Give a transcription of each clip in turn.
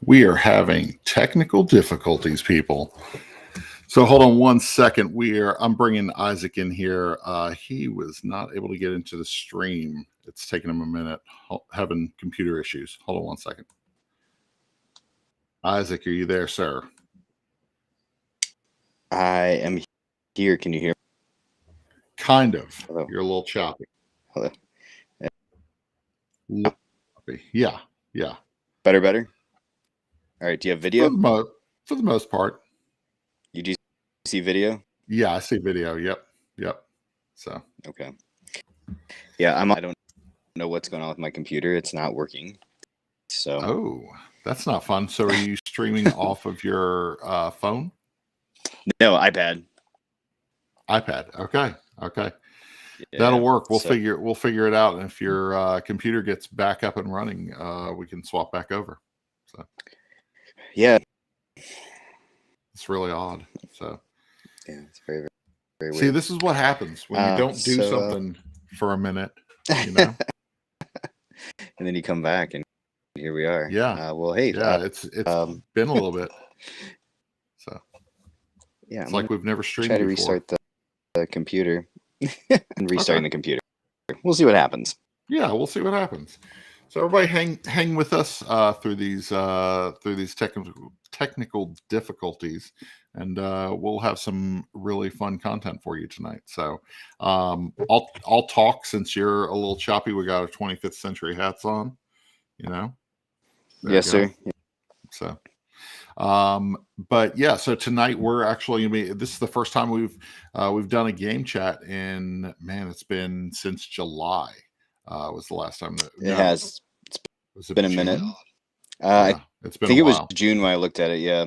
We are having technical difficulties, people. So hold on one second. I'm bringing Isaac in here. He was not able to get into the stream. It's taking him a minute, having computer issues. Hold on one second. Isaac, are you there, sir? I am here. Can you hear me? Kind of. Hello. You're a little choppy. Hello. Yeah. Better. All right. Do you have video? For the most part. You do see video? Yeah, I see video. Yep. So. Okay. Yeah, I don't know what's going on with my computer. It's not working. So. Oh, that's not fun. So, are you streaming off of your phone? No, iPad. Okay. Yeah, that'll work. We'll figure it out. And if your computer gets back up and running, we can swap back over. So yeah, it's really odd. So yeah, it's very, very weird. See, this is what happens when you don't do something for a minute, you know. And then you come back, and here we are. Yeah. Well, hey. Yeah, it's been a little bit. So yeah, it's like we've never streamed before. Try to restart the computer and restarting the computer. We'll see what happens. Yeah, we'll see what happens. So everybody, hang with us through these technical difficulties, and we'll have some really fun content for you tonight. So I'll talk since you're a little choppy. We got our 25th century hats on, you know. Yes, sir. So. But yeah, so tonight we're actually gonna be. This is the first time we've done a game chat in, man, it's been since July. Was the last time that it has. It's been a minute. It's been. I think it was June when I looked at it. Yeah.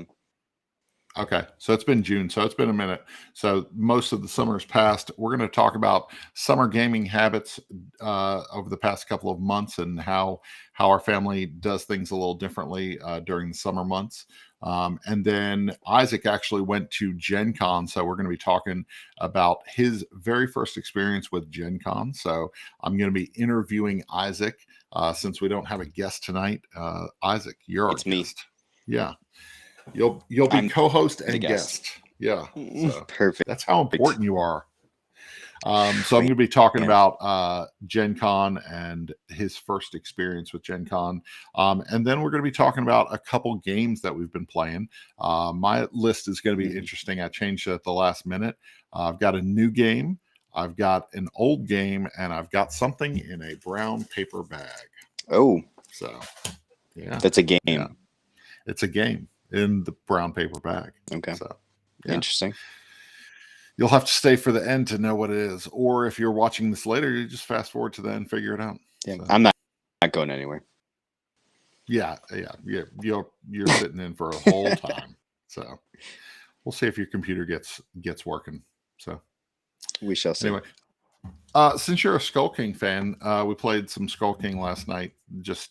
Okay, so it's been June, so it's been a minute. So most of the summer's passed. We're going to talk about summer gaming habits over the past couple of months and how our family does things a little differently during the summer months. And then Isaac actually went to Gen Con, so we're going to be talking about his very first experience with Gen Con. So I'm going to be interviewing Isaac since we don't have a guest tonight. Isaac, you're our guest. Me. Yeah. You'll be co-host and guest. Yeah. So perfect. That's how important you are. So I'm going to be talking about Gen Con and his first experience with Gen Con. And then we're going to be talking about a couple games that we've been playing. My list is going to be interesting. I changed it at the last minute. I've got a new game. I've got an old game, and I've got something in a brown paper bag. Oh. So, yeah. That's a game. Yeah. It's a game in the brown paper bag. Okay. So, yeah. Interesting. You'll have to stay for the end to know what it is. Or if you're watching this later, you just fast forward to the end and figure it out. Yeah. So. I'm not going anywhere. Yeah. You're sitting in for a whole time. So we'll see if your computer gets working. So we shall see. Anyway, since you're a Skull King fan, we played some Skull King last night. Just,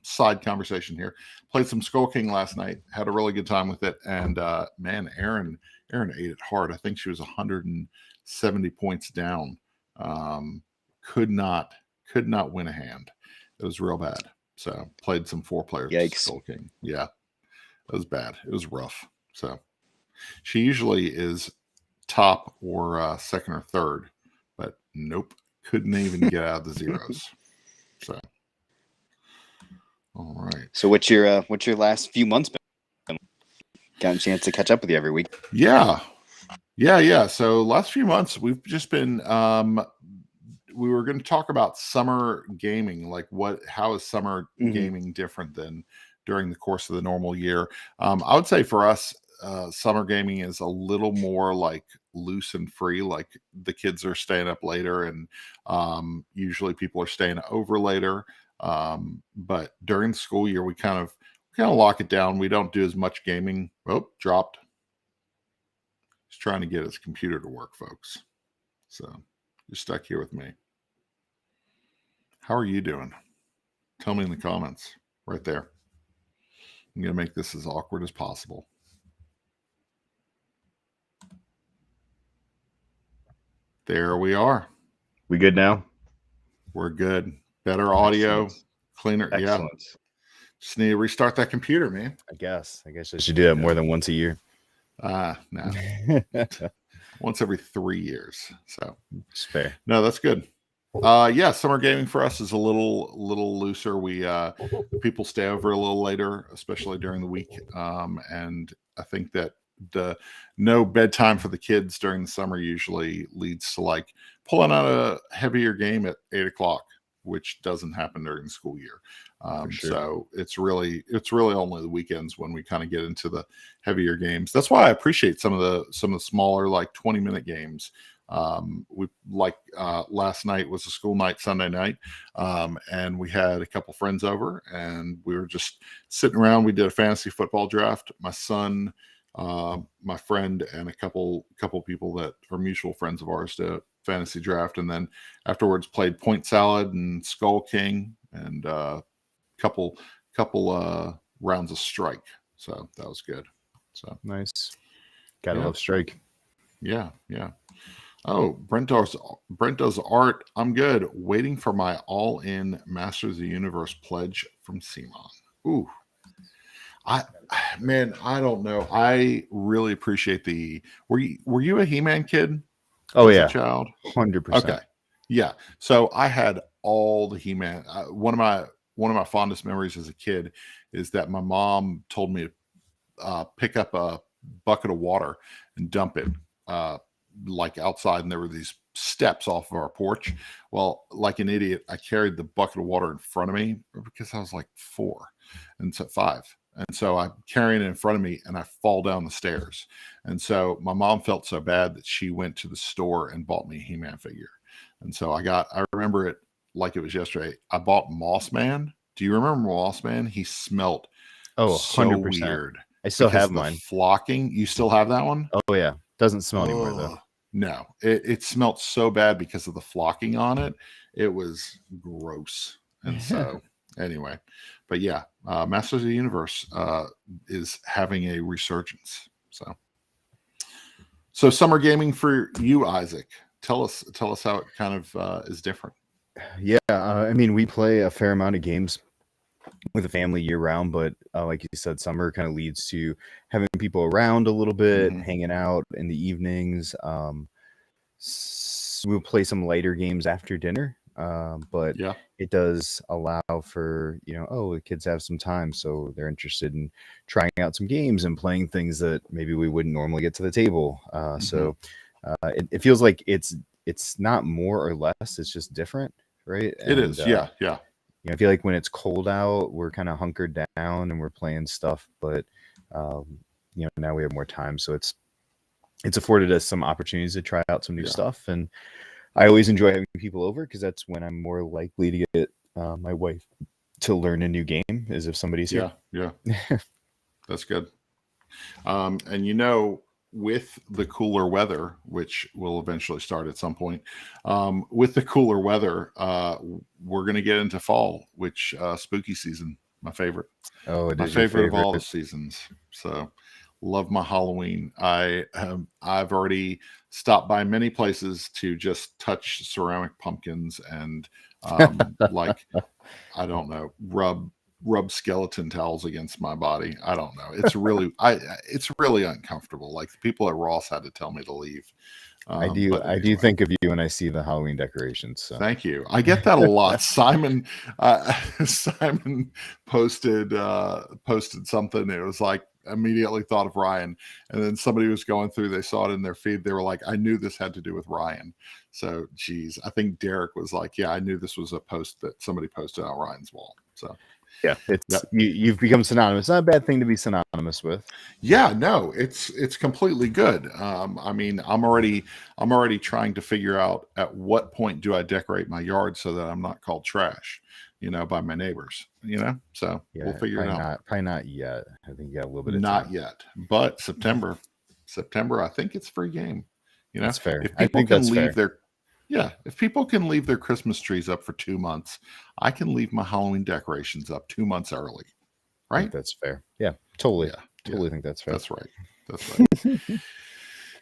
side conversation here. Played some Skull King last night. Had a really good time with it. And man, Erin ate it hard. I think she was 170 points down. Could not win a hand. It was real bad. So played some 4-player Skull King. Yeah, it was bad. It was rough. So she usually is top or second or third. But nope, couldn't even get out of the zeros. So, all right. So what's your last few months been? Got a chance to catch up with you every week? Yeah. So last few months we've just been. We were going to talk about summer gaming, like how is summer gaming different than during the course of the normal year? I would say for us, summer gaming is a little more like loose and free. Like the kids are staying up later, and usually people are staying over later. But during the school year, we kind of lock it down. We don't do as much gaming. Oh, dropped. He's trying to get his computer to work, folks. So you're stuck here with me. How are you doing? Tell me in the comments right there. I'm going to make this as awkward as possible. There we are. We good now? We're good. Better audio, cleaner. Excellent. Yeah. Just need to restart that computer, man. I guess I should do that more than once a year. No. Once every 3 years. So It's fair. no, that's good. Yeah, summer gaming for us is a little looser. We people stay over a little later, especially during the week. And I think that the no bedtime for the kids during the summer usually leads to like pulling out a heavier game at 8 o'clock, which doesn't happen during the school year. Sure. So it's really only the weekends when we kind of get into the heavier games. That's why I appreciate some of the smaller like 20-minute games. We like last night was a school night, Sunday night, and we had a couple friends over, and we were just sitting around. We did a fantasy football draft. My son, my friend, and a couple people that are mutual friends of ours did a fantasy draft, and then afterwards played Point Salad and Skull King, and couple rounds of Strike. So that was good. So nice. Gotta love Strike. Yeah. Oh, Brent does art. I'm good. Waiting for my all-in Masters of the Universe pledge from Simon. Ooh. I don't know. I really appreciate the. Were you a He-Man kid? Oh as yeah, a child. 100%. Okay. Yeah. So I had all the He-Man. One of my fondest memories as a kid is that my mom told me to pick up a bucket of water and dump it like outside, and there were these steps off of our porch. Well, like an idiot, I carried the bucket of water in front of me because I was like 5, and so I'm carrying it in front of me, and I fall down the stairs. And so my mom felt so bad that she went to the store and bought me a He-Man figure. And so I remember it like it was yesterday. I bought Moss Man. Do you remember Moss Man? He smelt so 100%. Weird. I still have mine. Flocking. You still have that one? Oh yeah. Doesn't smell anymore though. No, it smelt so bad because of the flocking on it. It was gross. And so anyway, but yeah, Masters of the Universe is having a resurgence. So summer gaming for you, Isaac. Tell us how it kind of is different. Yeah, I mean, we play a fair amount of games with the family year round, but like you said, summer kind of leads to having people around a little bit, hanging out in the evenings. We'll play some lighter games after dinner, but it does allow for, the kids have some time, so they're interested in trying out some games and playing things that maybe we wouldn't normally get to the table. So it feels like it's not more or less, it's just different, right? It is, yeah. I feel like when it's cold out, we're kind of hunkered down and we're playing stuff, but now we have more time, so it's afforded us some opportunities to try out some new stuff. And I always enjoy having people over because that's when I'm more likely to get my wife to learn a new game, is if somebody's here. Yeah. That's good. And with the cooler weather, which will eventually start at some point, with the cooler weather, we're going to get into fall, which spooky season, my favorite. Oh, it my is your favorite of all the seasons. So love my Halloween. I've already stopped by many places to just touch ceramic pumpkins and like, I don't know, rub skeleton towels against my body. I don't know. It's really it's really uncomfortable. Like the people at Ross had to tell me to leave. I do think of you when I see the Halloween decorations. So. Thank you. I get that a lot. Simon posted something. It was like, immediately thought of Ryan, and then somebody was going through, they saw it in their feed, they were like, I knew this had to do with Ryan. So geez, I think Derek was like, yeah, I knew this was a post that somebody posted on Ryan's wall. So yeah, you've become synonymous. Not a bad thing to be synonymous with. Yeah, no, it's completely good. I mean, I'm already trying to figure out at what point do I decorate my yard so that I'm not called trash, by my neighbors, so yeah, we'll figure it out. Probably not yet. I think you got a little bit of not time. Yet, but September, I think it's free game. That's fair. If people if people can leave their Christmas trees up for 2 months, I can leave my Halloween decorations up 2 months early. Right? That's fair. Yeah, totally. Yeah, totally think that's fair. That's right.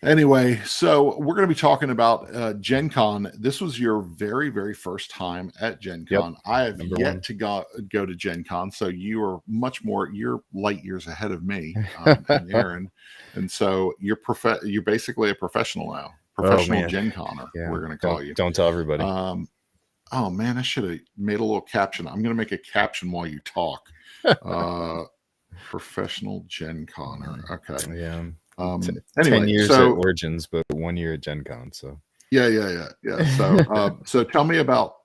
Anyway, so we're going to be talking about Gen Con. This was your very, very first time at Gen Yep. Con. I have Number yet one. to go to Gen Con, so you are you're light years ahead of me and Aaron. And so you're basically a professional now, professional man. Gen Conner, Yeah. we're going to call you. Don't tell everybody. Oh man, I should have made a little caption. I'm going to make a caption while you talk. Professional Gen Conner. Okay. Yeah. Anyway, 10 years so at Origins, but 1 year at Gen Con. So yeah. So so tell me about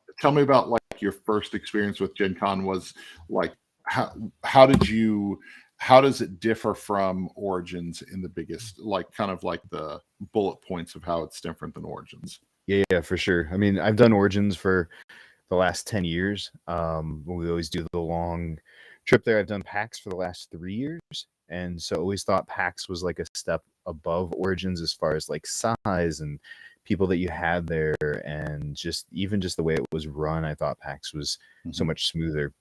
like your first experience with Gen Con. Was like how does it differ from Origins in the biggest, like kind of like the bullet points of how it's different than Origins? yeah, for sure. I mean, I've done Origins for the last 10 years. We always do the long trip there. I've done PAX for the last 3 years. And so always thought PAX was like a step above Origins as far as like size and people that you had there, and just the way it was run. I thought PAX was so much smoother.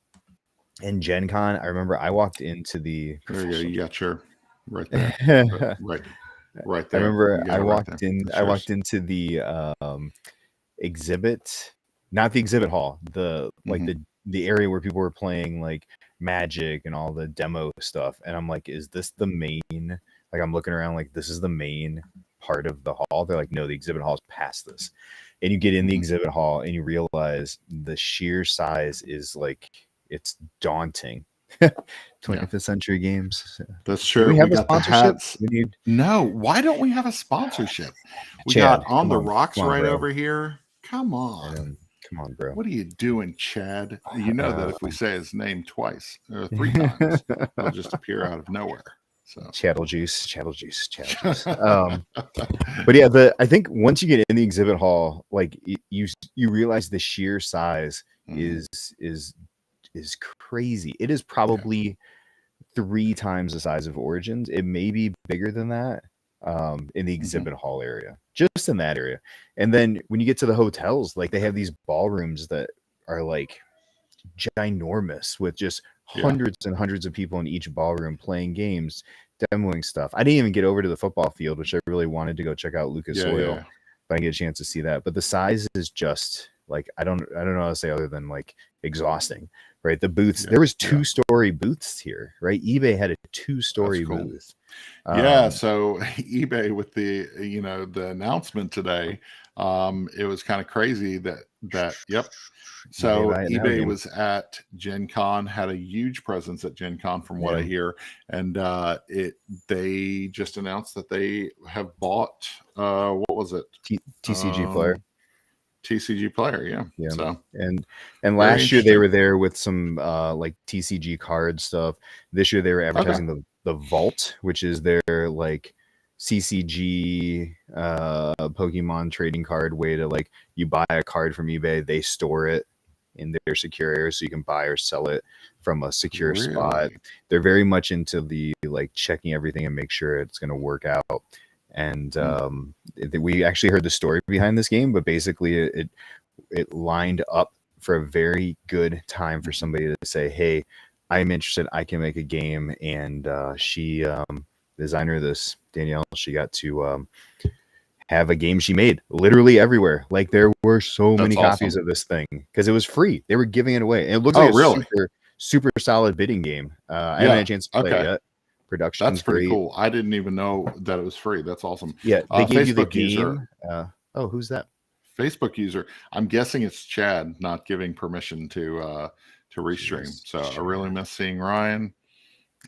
And Gen Con, I remember I walked into the There you go. You got your right there. right there. I remember You got I it right walked there. in. That's I yours. walked into the exhibit, not the exhibit hall, the like the area where people were playing like Magic and all the demo stuff. And I'm like, is this the main? Like, I'm looking around like, this is the main part of the hall. They're like, no, the exhibit hall's past this. And you get in the exhibit hall and you realize the sheer size is like, it's daunting. 25th Century Games. That's true. Do we have a got the sponsorship? hats. We need No, why don't we have a sponsorship? We Chad, got On come the on. Rocks Come on, right bro. over here. Come on. Come on, bro. What are you doing, Chad? You know that if we say his name twice or 3 times, he'll just appear out of nowhere. So Chattel juice. But yeah, I think once you get in the exhibit hall, like you realize the sheer size is crazy. It is probably 3 times the size of Origins. It may be bigger than that in the exhibit hall area, just in that area. And then when you get to the hotels, like they have these ballrooms that are like ginormous with just hundreds and hundreds of people in each ballroom playing games, demoing stuff. I didn't even get over to the football field, which I really wanted to go check out Lucas Oil. But I didn't get a chance to see that. But the size is just like, I don't know how to say other than like exhausting, right? The booths, there was 2-story booths here, right? eBay had a 2-story booth. So eBay with the the announcement today, it was kind of crazy that so eBay was at Gen Con, had a huge presence at Gen Con from what I hear, and they just announced that they have bought what was it, TCG Player. TCG Player, yeah. So and last year they were there with some like TCG card stuff. This year they were advertising the Vault, which is their like CCG Pokemon trading card way to, like, you buy a card from eBay, they store it in their secure area so you can buy or sell it from a secure spot. They're very much into the like checking everything and make sure it's going to work out. And we actually heard the story behind this game, but basically it lined up for a very good time for somebody to say, hey, I'm interested, I can make a game. And she designer of this, Danielle, she got to have a game she made literally everywhere. Like, there were so many copies of this thing because it was free. They were giving it away. And it looks like a super solid bidding game. I haven't had a chance to play it yet. Production. That's pretty cool. I didn't even know that it was free. That's awesome. Yeah, they gave you the Facebook game. User, who's that? Facebook user. I'm guessing it's Chad not giving permission to restream. So I really miss seeing Ryan,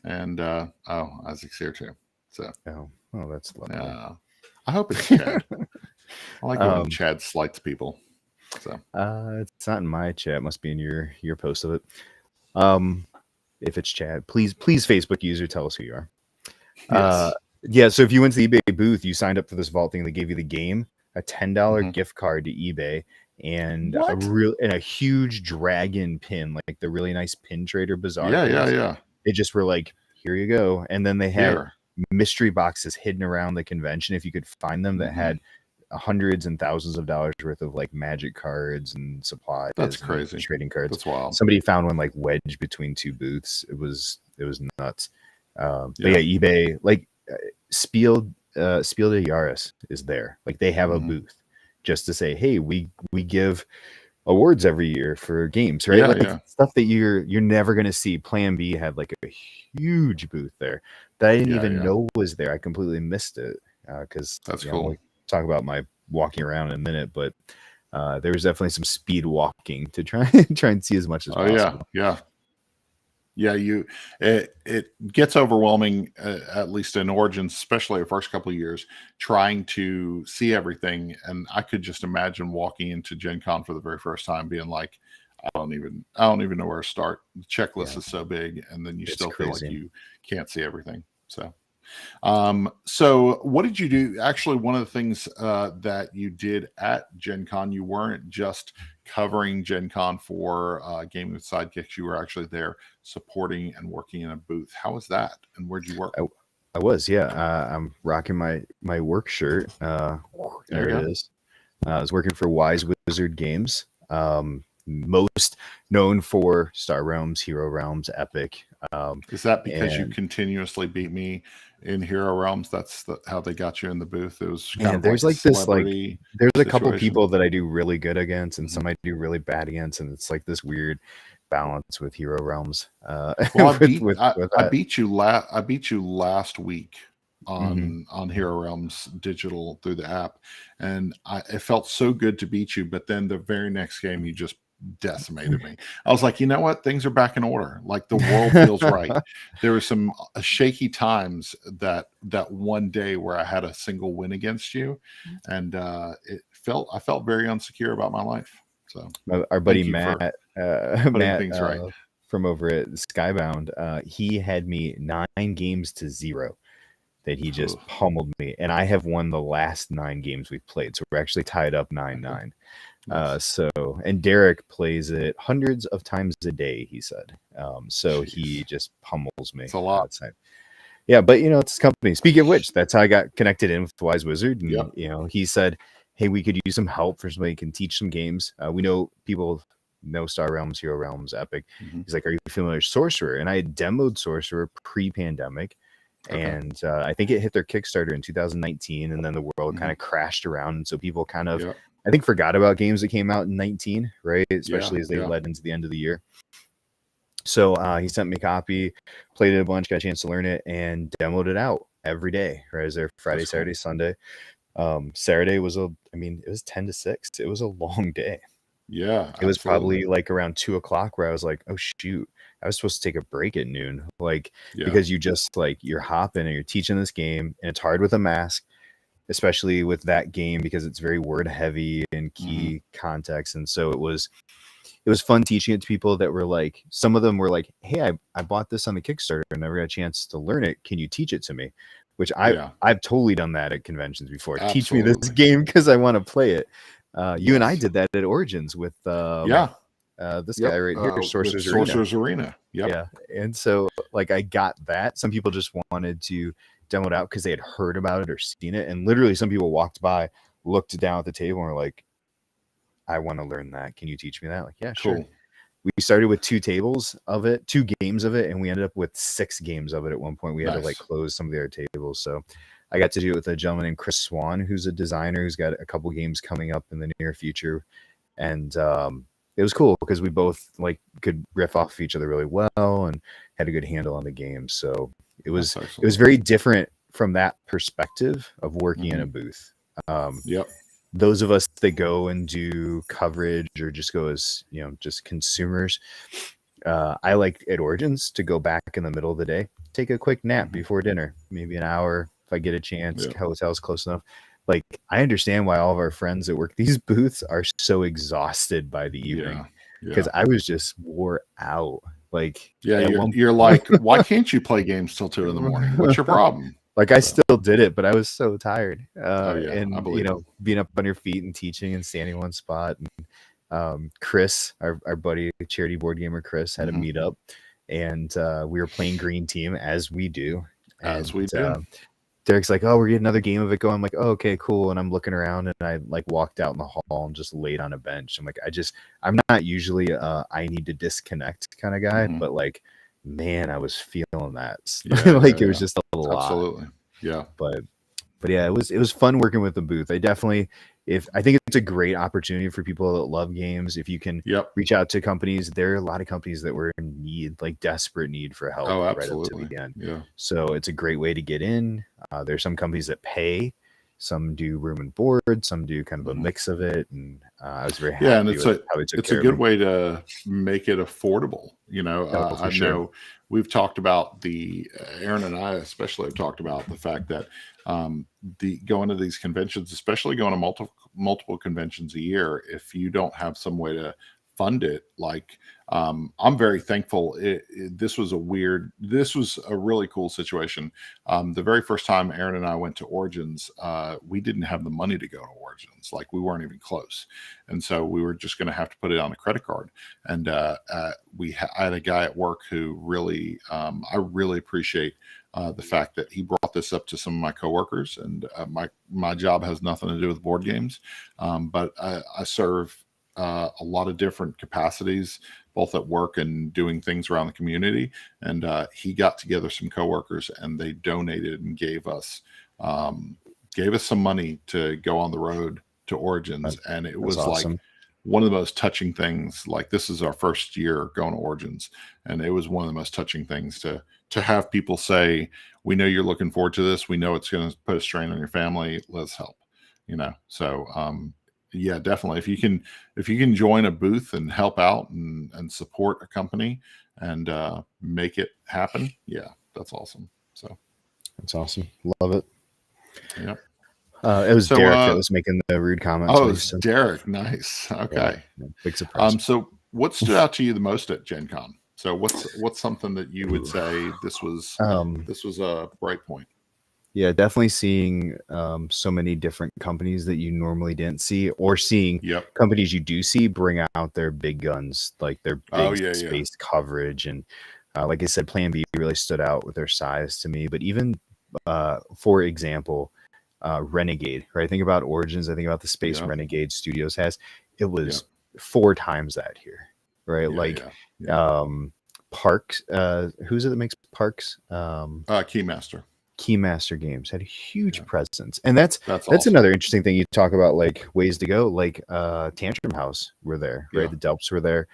and Isaac's here too. So that's lovely. I hope it's Chad. I like when Chad slights people. So it's not in my chat. It must be in your post of it. If it's Chad, please Facebook user, tell us who you are. Yes. So if you went to the eBay booth, you signed up for this Vault thing, they gave you the game, a $10 gift card to eBay, and a huge dragon pin, like the really nice Pin Trader Bazaar. Yeah. They just were like, here you go. And then they had mystery boxes hidden around the convention, if you could find them, that had hundreds and thousands of dollars worth of like Magic cards and supplies. That's crazy. Trading cards. That's wild. Somebody found one like wedged between 2 booths. It was nuts. But yeah, eBay, like Spiel Spiel des Jahres is there. Like they have a Mhm. booth just to say, hey, we give awards every year for games, right? Yeah, Like yeah. stuff that you're never gonna see. Plan B had like a huge booth there that I didn't Yeah, even yeah. know was there. I completely missed it because That's we'll cool. talk about my walking around in a minute, but there was definitely some speed walking to try and see as much as Oh yeah, possible. yeah. Yeah, it gets overwhelming, at least in Origins, especially the first couple of years, trying to see everything. And I could just imagine walking into Gen Con for the very first time, being like, I don't even know where to start. The checklist Yeah. is so big, and then you It's still feel like crazy. you can't see everything. So what did you do? Actually, one of the things that you did at Gen Con, you weren't just covering Gen Con for Gaming with Sidekicks. You were actually there supporting and working in a booth. How was that? And where'd you work? I was, yeah. I'm rocking my work shirt. There There you it go. is. I was working for Wise Wizard Games, most known for Star Realms, Hero Realms, Epic. Is that because you And continuously beat me in Hero Realms? That's how they got you in the booth. It was kind man, of there's like a like this celebrity there's a couple situation. people that I do really good against, and Mhm. some I do really bad against, and it's like this weird balance with Hero Realms. Well, With I that. beat you last week Mhm. on Hero Realms digital through the app, and it felt so good to beat you. But then the very next game, you just decimated me. I was like, you know what? Things are back in order. Like the world feels right. There were some shaky times that one day where I had a single win against you, and I felt very insecure about my life. So Our buddy thank you for Matt, putting things right. from over at Skybound, he had me 9 games to 0 that he just Ugh. pummeled me, and I have won the last 9 games we've played, so we're actually tied up 9-9. Nice. So, and Derek plays it hundreds of times a day, he said. So Jeez. he just pummels me. It's a lot. Yeah, but it's company. Speaking of which, that's how I got connected in with Wise Wizard, and Yep. he said, "Hey, we could use some help for somebody who can teach some games. We know people know Star Realms, Hero Realms, Epic." Mhm. He's like, "Are you familiar with Sorcerer?" And I had demoed Sorcerer pre-pandemic, Okay. and I think it hit their Kickstarter in 2019, and then the world kind Mhm. of crashed around, and so people kind of, Yep. I think, forgot about games that came out in 19, right? Especially as they Yeah. led into the end of the year. So he sent me a copy, played it a bunch, got a chance to learn it, and demoed it out every day. Right, I was there Friday, That's cool. Saturday, Sunday. Saturday was it was 10 to 6. It was a long day. Yeah, It was absolutely. probably like around 2 o'clock where I was like, oh shoot, I was supposed to take a break at noon. Like, Yeah. because you just like you're hopping and you're teaching this game, and it's hard with a mask, especially with that game because it's very word heavy and key context. And so it was fun teaching it to people that were like, some of them were like, hey, I bought this on the Kickstarter and never got a chance to learn it. Can you teach it to me? Which Yeah. I've totally done that at conventions before. Teach me this Absolutely. game because I want to play it. You and I Yes. did that at Origins with Yeah. this Yep. guy right here, With Sorcerer's Arena. Sorcerer's Arena. Yep. Yeah. And so like I got that. Some people just wanted to demo it out because they had heard about it or seen it. And literally some people walked by, looked down at the table and were like, I want to learn that. Can you teach me that? Like, yeah, sure. Cool. We started with 2 games of it, and we ended up with 6 games of it at one point. We had to like Nice. close some of the other tables. So I got to do it with a gentleman named Chris Swan, who's a designer who's got a couple games coming up in the near future. And it was cool because we both like could riff off of each other really well and had a good handle on the game. So it was That's it was excellent. very different from that perspective of working in a booth. Yep. Those of us that go and do coverage or just go as just consumers, I like at Origins to go back in the middle of the day, take a quick nap before dinner, maybe an hour if I get a chance. Yep. Hotel's close enough. Like, I understand why all of our friends that work these booths are so exhausted by the evening, Yeah. because Yeah. I was just wore out. Like, Yeah. at You're like, why can't you play games till 2 a.m? What's your problem? Like, I So, still did it, but I was so tired. oh yeah, I And believe it. being up on your feet and teaching and standing in one spot. And Chris, our buddy, charity board gamer Chris, had a Mhm. meetup, and we were playing Green Team as we do. As And we do. Derek's like, "Oh, we're getting another game of it going." I'm like, "Oh, okay, cool." And I'm looking around, and I like walked out in the hall and just laid on a bench. I'm like, I'm not usually I need to disconnect kind of guy, Mhm. but like, man, I was feeling that. Yeah. Like, Yeah. it was Yeah. just a lot. Absolutely. Yeah. But but yeah, it was fun working with the booth. I think it's a great opportunity for people that love games. If you can Yep. reach out to companies, there are a lot of companies that were in need, like desperate need for help Oh, right up to absolutely. the end. Yeah. So it's a great way to get in. There's some companies that pay, some do room and board, some do kind of a Mhm. mix of it. And I was very Yeah, and happy with how they took it's a care of good me. way to make it affordable. Oh, for I sure. know we've talked about Aaron and I especially have talked about the fact that the going to these conventions, especially going to multiple conventions a year, if you don't have some way to fund it, like I'm very thankful. This was a really cool situation. The very first time Aaron and I went to Origins, we didn't have the money to go to Origins. Like we weren't even close. And so we were just going to have to put it on a credit card. And I had a guy at work who really, I really appreciate the fact that he brought this up to some of my coworkers. And my job has nothing to do with board games, but I serve a lot of different capacities, both at work and doing things around the community. And he got together some coworkers, and they donated and gave us some money to go on the road to Origins. And it That's was like awesome. one of the most touching things. Like this is our first year going to Origins, and it was one of the most touching things to have people say, "We know you're looking forward to this. We know it's going to put a strain on your family. Let's help." So yeah, definitely. If you can join a booth and help out and support a company and make it happen, yeah, that's awesome. So That's awesome. Love it. yeah. It was So Derek that was making the rude comments. oh, When he it's said, Derek. Nice. yeah, Okay. yeah, big surprise. So what stood out to you the most at Gen Con? So what's something that you would Ooh. say this was Um, a bright point? yeah, definitely seeing so many different companies that you normally didn't see, or seeing Yep. companies you do see bring out their big guns, like their Oh big yeah, yeah. space coverage. And like I said, Plan B really stood out with their size to me. But even, for example, Renegade, right? I think about Origins, I think about the space Yeah. Renegade Studios has. It Yeah. was 4 times that here, right? Yeah, Like, yeah. Yeah. Parks, who's it that makes Parks? Keymaster. Keymaster Games had a huge Yeah. presence, and that's Awesome. another interesting thing. You talk about like ways to go, like Tantrum House were there, right? Yeah. The Delps were there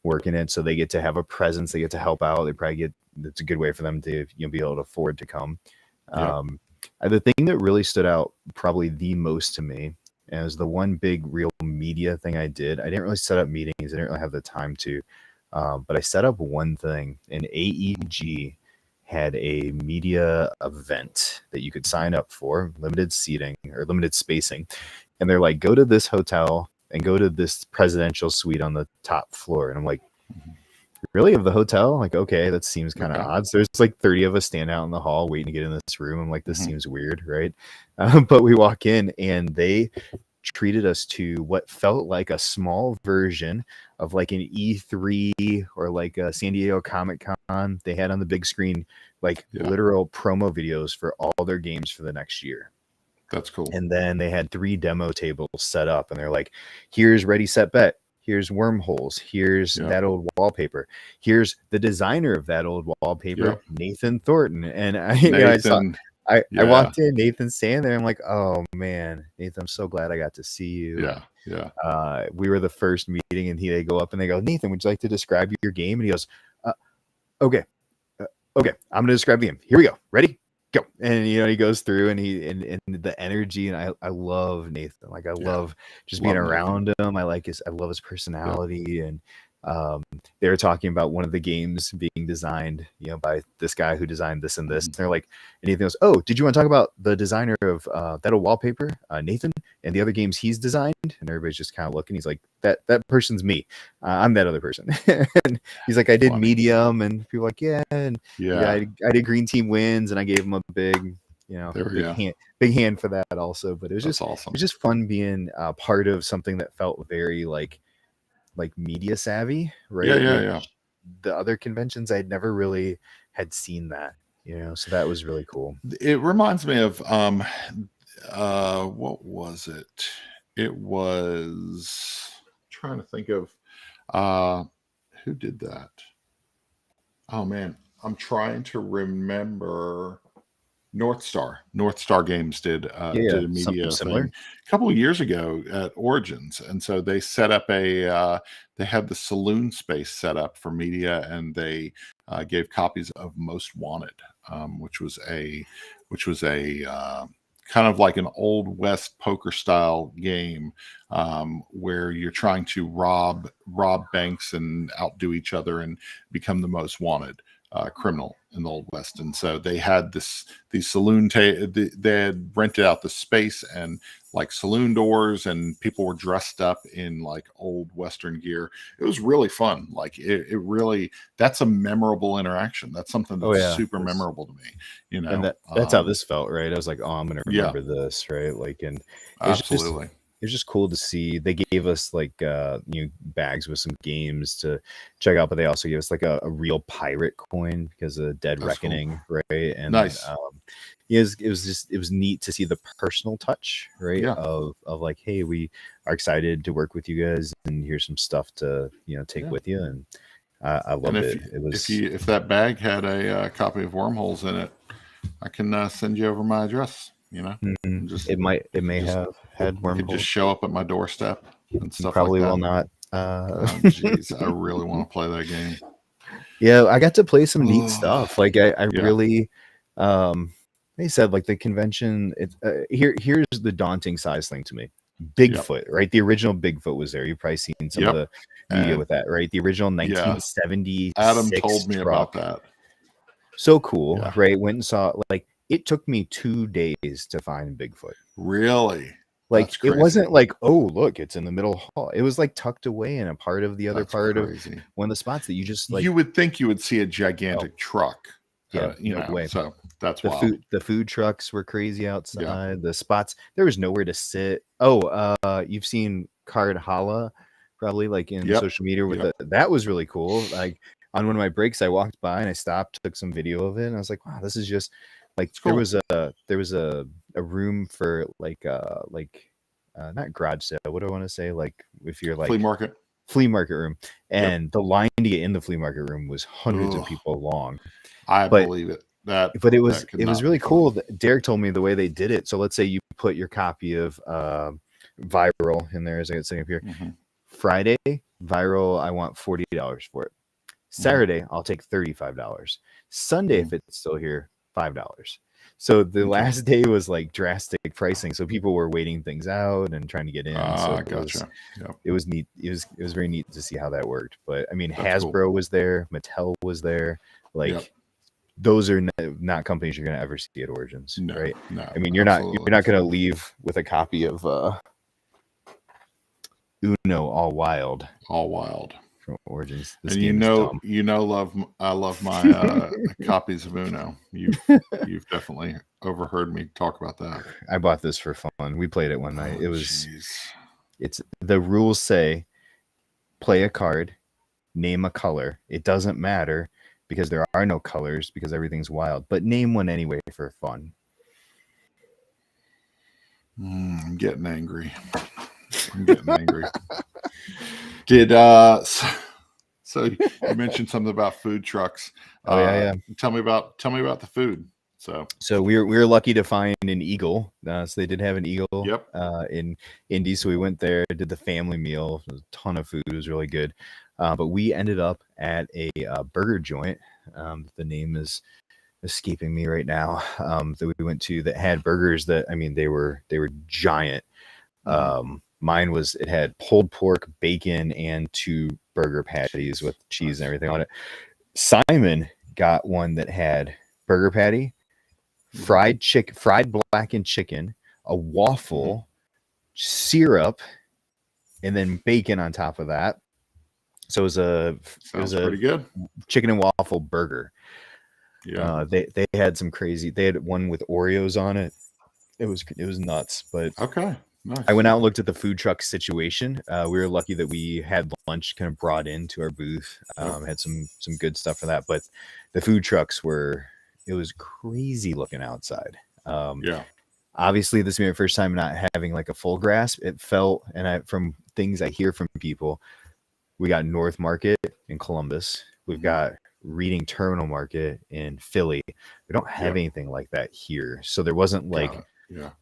working it, so they get to have a presence, they get to help out, they probably get, it's a good way for them to be able to afford to come. Yep. The thing that really stood out probably the most to me, and it was the one big real media thing I did. I didn't really set up meetings, I didn't really have the time to, but I set up one thing, and AEG had a media event that you could sign up for, limited seating or limited spacing. And they're like, go to this hotel and go to this presidential suite on the top floor. And I'm like, really? Of the hotel? Like, okay, that seems kind of Okay. odd. So there's like 30 of us stand out in the hall waiting to get in this room. I'm like, this Mhm. seems weird, right? But we walk in and they treated us to what felt like a small version of like an E3 or like a San Diego Comic Con. They had on the big screen like Yeah. literal promo videos for all their games for the next year. That's cool. And then they had 3 demo tables set up, and they're like, here's Ready Set Bet, here's Wormholes, here's Yeah. that old wallpaper, here's the designer of that old wallpaper, Yep. Nathan Thornton. And I Nathan. I Yeah. walked in, Nathan's standing there. I'm like, oh man, Nathan, I'm so glad I got to see you. Yeah. Yeah. We were the first meeting, and they go up and they go, Nathan, would you like to describe your game? And he goes, okay, okay, I'm gonna describe the game. Here we go. Ready? Go. And he goes through, and and the energy, and I love Nathan. Like I love just being Love Nathan. around him. I love his personality. And they were talking about one of the games being designed, by this guy who designed this and this. Mhm. And they're like, and Nathan goes, oh, did you want to talk about the designer of that old wallpaper, Nathan, and the other games he's designed? And everybody's just kind of looking. He's like, that person's me. I'm that other person. And he's like, I did Funny. Medium, and people are like, yeah, and Yeah. I did Green Team Wins, and I gave him a big, There we go. big hand for that also. But it was That's just awesome. fun being part of something that felt very like media savvy, right? Yeah. The other conventions, I'd never really had seen that, so that was really cool. It reminds me of what was it? It was trying to think of who did that. Oh man, I'm trying to remember North Star Games did Yeah, did a something media similar. thing a couple of years ago at Origins, and so they set up they had the saloon space set up for media, and they gave copies of Most Wanted, which was a kind of like an old west poker style game, where you're trying to rob banks and outdo each other and become the most wanted criminal in the old west. And so they had these they had rented out the space and like saloon doors, and people were dressed up in like old western gear. It was really fun. Like it really, that's a memorable interaction. That's something Oh that's yeah, super memorable to me, you and know. that's how this felt, right? I was like, oh, I'm gonna Yeah, remember this, right? Like, and absolutely. it was just cool to see. They gave us like bags with some games to check out, but they also gave us like a real pirate coin because of Dead That's cool. Reckoning, right? And Nice. it was neat to see the personal touch, right? Yeah. Of like, hey, we are excited to work with you guys, and here's some stuff to take Yeah. with you, and I And loved it. It was if that bag had a copy of Wormholes in it, I can send you over my address. You know, and just it may just- have had it could wormholes. just show up at my doorstep and stuff Probably like that. will not. Oh, jeez, I really want to play that game. Yeah, I got to play some neat Oh, stuff. Like I yeah. really, they said like the convention. Here's the daunting size thing to me. Bigfoot, right? The original Bigfoot was there. You've probably seen some of the media And with that, right? The original Yeah. 1970. Adam told me about that. So cool, Yeah. right? Went and saw. Like it took me 2 days to find Bigfoot. Really? Like That's it crazy. wasn't like, oh look, it's in the middle hall. It was like tucked away in a part of the other That's part of crazy. one of the spots that you just like. You would think you would see a gigantic truck. Yeah, you no know, way. so that's the wild. the food trucks were crazy outside. The spots, there was nowhere to sit. You've seen Card Hala probably like in Yep. social media with Yep. that was really cool. Like on one of my breaks I walked by and I stopped, took some video of it, and I was like, wow, this is just like It's cool. there was a room for like not garage sale, what do I want to say, like if you're like Flea market. flea market room, and the line to get in the flea market room was hundreds of Ugh. people long. I But- believe it. But It was could not really be fun. cool. Derek told me the way they did it. So let's say you put your copy of Viral in there, as I got saying up here. Mhm. Friday, Viral, I want $40 for it. Saturday, I'll take $35. Sunday, if it's still here, $5. So the Okay. last day was like drastic pricing. So people were waiting things out and trying to get in. So Gotcha. it was neat. It was very neat to see how that worked. But I mean, That's cool. Hasbro was there, Mattel was there. Like Yep. those are not companies you're gonna ever see at Origins, No, right? no. I mean, you're absolutely. not gonna leave with a copy of Uno All Wild all wild. from Origins. This And game is dumb. I love my copies of Uno. You've definitely overheard me talk about that. I bought this for fun. We played it one night. It was Jeez. it's the rules say play a card, name a color. It doesn't matter because there are no colors because everything's wild, but name one anyway for fun. I'm getting angry. Did so you mentioned something about food trucks. Oh, yeah. Tell me about the food. So We were lucky to find an Eagle. So they did have an Eagle Yep. In Indy. So we went there, did the family meal. It was a ton of food. It was really good. But we ended up at a burger joint. The name is escaping me right now. That we went to that had burgers that, I mean, they were giant. Mine it had pulled pork, bacon, and 2 burger patties with cheese and everything on it. Simon got one that had burger patty, fried blackened chicken, a waffle, syrup, and then bacon on top of that. So sounds pretty good. chicken and waffle burger. Yeah. They had some crazy. They had one with Oreos on it. It was nuts. But Okay. Nice. I went out and looked at the food truck situation. We were lucky that we had lunch kind of brought into our booth. Had some good stuff for that. But the food trucks it was crazy looking outside. Yeah. Obviously, this is my first time not having like a full grasp. It felt, from things I hear from people, we got North Market in Columbus. We've got Reading Terminal Market in Philly. We don't have anything like that here. So there wasn't like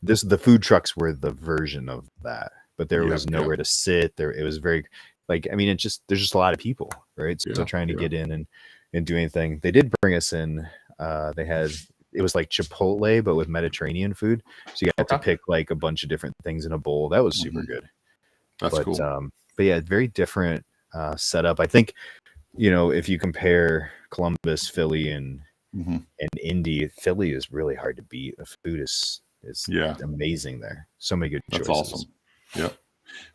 the food trucks were the version of that, but there was nowhere to sit there. It was very like, I mean, there's just a lot of people, right? So trying to get in and do anything. They did bring us in. It was like Chipotle, but with Mediterranean food. So you got to pick like a bunch of different things in a bowl. That was super good. That's cool. But yeah, very different setup. I think, if you compare Columbus, Philly, and Indy, Philly is really hard to beat. The food is amazing there. So many good choices. That's awesome. Yep.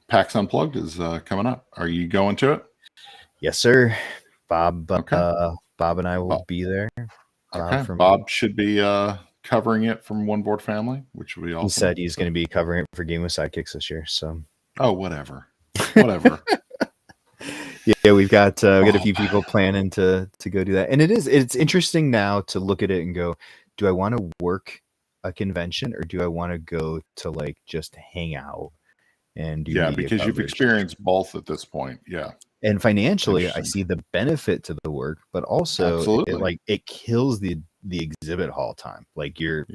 PAX Unplugged is coming up. Are you going to it? Yes, sir. Bob and I will be there. Bob should be covering it from One Board Family, which will be awesome. He said he's going to be covering it for Game with Sidekicks this year. So whatever. Yeah, we've got a few people planning to go do that, and it's interesting now to look at it and go, do I want to work a convention or do I want to go to like just hang out and do media because you've coverage? Experienced both at this point. And financially I see the benefit to the work, but also it kills the exhibit hall time. Like you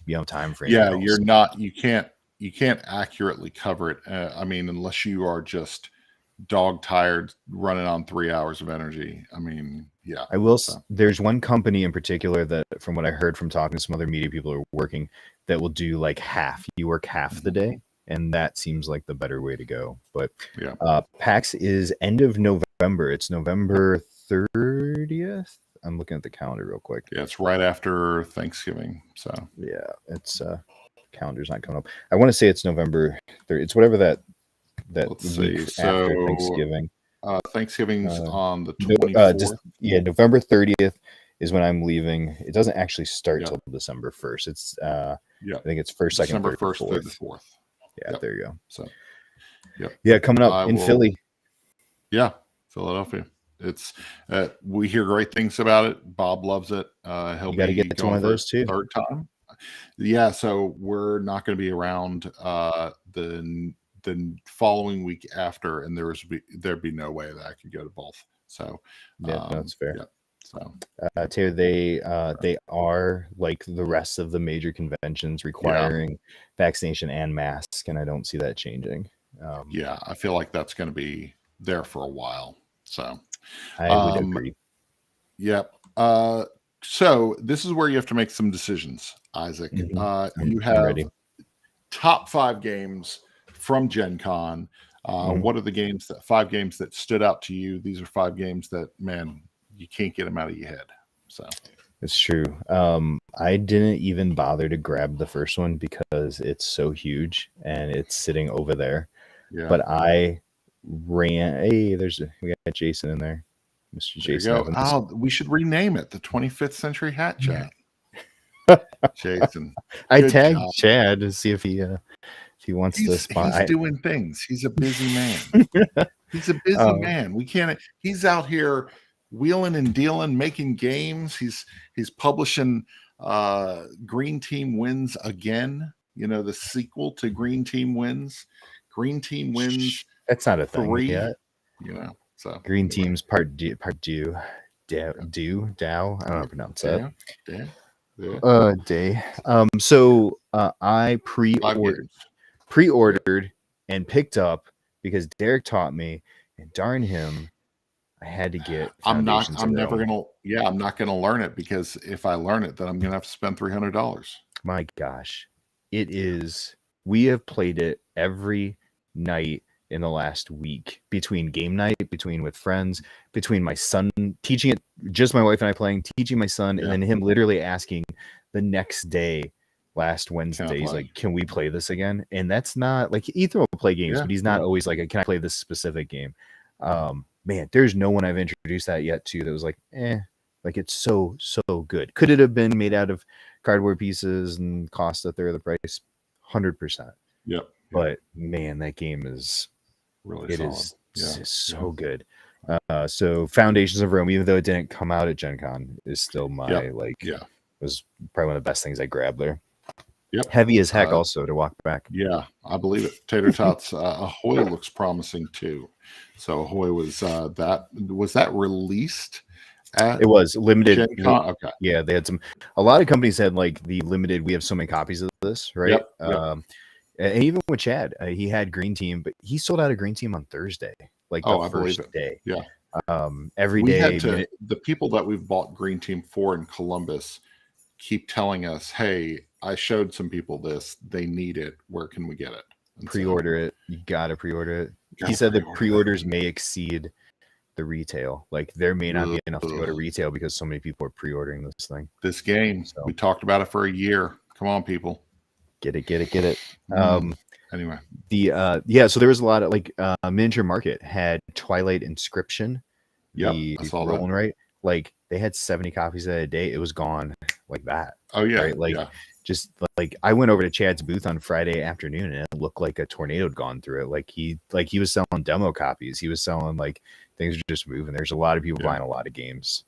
have time for you can't accurately cover it. I mean, unless you are just dog tired running on 3 hours of energy. I mean, I will. There's one company in particular that, from what I heard from talking to some other media people who are working, that will do like half. You work half the day, and that seems like the better way to go. But PAX is end of November. It's November 30th. I'm looking at the calendar real quick. Yeah, it's right after Thanksgiving. So it's calendar's not coming up. I want to say it's November 30th. It's whatever that week after Thanksgiving. Thanksgiving's on the 24th. November 30th is when I'm leaving. It doesn't actually start till December 1st. It's I think it's first, second, December 1st third, through the 4th. Yeah, there you go. So coming up in Philly. Yeah, Philadelphia. It's we hear great things about it. Bob loves it. He'll got to get to one of those too. Third time. Yeah, so we're not going to be around the following week after, and there'd be no way that I could go to both. So that's fair. So Taylor, they are like the rest of the major conventions requiring vaccination and mask, and I don't see that changing. I feel like that's going to be there for a while. So I would agree. Yep. So this is where you have to make some decisions, Isaac. You have top 5 games from Gen Con. What are the 5 games that stood out to you? These are 5 games that, man, you can't get them out of your head. So it's true. I didn't even bother to grab the first one because it's so huge and it's sitting over there. Yeah. But I ran. Hey, we got Jason in there, Mr. Jason Evans. Oh, we should rename it the 25th Century Hat Chat. Jason, I tagged Chad to see if he wants to spot. He's doing things. He's a busy man. He's a busy man. We can't. He's out here wheeling and dealing, making games. He's publishing Green Team Wins Again. The sequel to Green Team Wins. Green Team Wins. That's not a thing yet. So Green Team's part due. Dow. I don't know how to pronounce that. Day. So I pre-ordered and picked up because Derek taught me, and darn him, I had to get. I'm not gonna learn it, because if I learn it, then I'm gonna have to spend $300. My gosh, it is. We have played it every night in the last week, between game night, between with friends, between my son teaching it, just my wife and I playing, teaching my son, and then him literally asking the next day, last Wednesday, he's like, can we play this again? And that's not like, Ethan will play games, but he's not always like, can I play this specific game? Man, there's no one I've introduced that yet to that was like, like it's so good. Could it have been made out of cardboard pieces and cost a third of the price? 100%. Yep. But man, that game is really solid. It's so good. So Foundations of Rome, even though it didn't come out at Gen Con, is still my was probably one of the best things I grabbed there. Yep. Heavy as heck also to walk back. Yeah, I believe it. Tater Tots Ahoy looks promising too. So Ahoy was that released At It was limited. Gen Con? Okay. Yeah, they had a lot of companies had like the limited, we have so many copies of this, right? Yep. And even with Chad, he had Green Team, but he sold out a Green Team on Thursday, like the Oh, I believe first it. day. Yeah. Every We day. had to, the people that we've bought Green Team for in Columbus keep telling us, hey, I showed some people this. They need it. Where can we get it? And so, Pre-order it. You gotta pre-order it. He gotta said that pre-order pre-orders may exceed the retail. Like there may not be enough to go to Ugh. retail because so many people are pre-ordering this thing. This game. So We talked about it for a year. Come on, people. get it. Anyway. So there was a lot of like Miniature Market had Twilight Inscription. Yep. The I saw roll that. and write. Like they had 70 copies that a day. It was gone like that. Oh yeah. Right? Like yeah. just like I went over to Chad's booth on Friday afternoon and it looked like a tornado had gone through it. Like he was selling demo copies. He was selling like things are just moving. There's a lot of people buying a lot of games.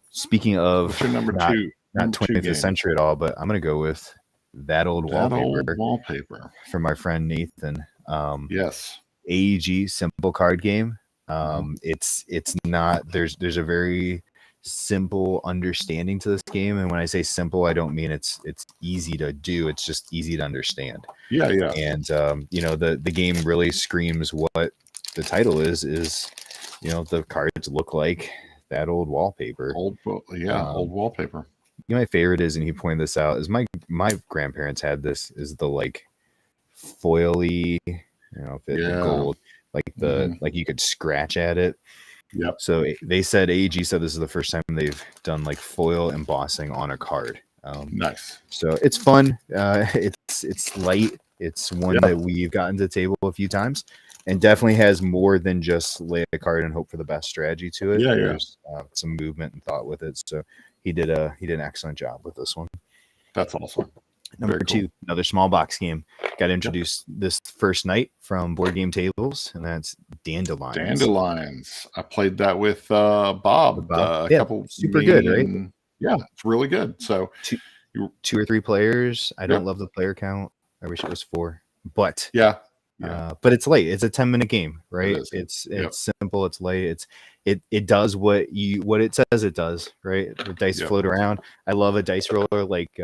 Speaking of What's your number not, two? not Number two 20th game? century at all, but I'm gonna go with that old wallpaper from my friend Nathan. Yes. AEG simple card game. Mhm. It's not there's a very simple understanding to this game, and when I say simple, I don't mean it's easy to do. It's just easy to understand. Yeah. And the game really screams what the title is the cards look like that old wallpaper. Old wallpaper. My favorite is, and he pointed this out, is my grandparents had this, is the like foily, the gold, like the like you could scratch at it. Yep. So they said AEG said this is the first time they've done like foil embossing on a card. Nice. So it's fun. It's light. It's one that we've gotten to the table a few times, and definitely has more than just lay a card and hope for the best strategy to it. Yeah, There's some movement and thought with it. So he did an excellent job with this one. That's awesome. Number Very two, cool. another small box game. Got introduced this first night from Board Game Tables, and that's Dandelions. Dandelions. I played that with Bob. A couple super good, right? Yeah, it's really good. So two or three players. I don't love the player count. I wish it was 4, but but it's light. It's a 10-minute game, right? It's simple. It's light. It does what it says it does, right? The dice float around. I love a dice roller like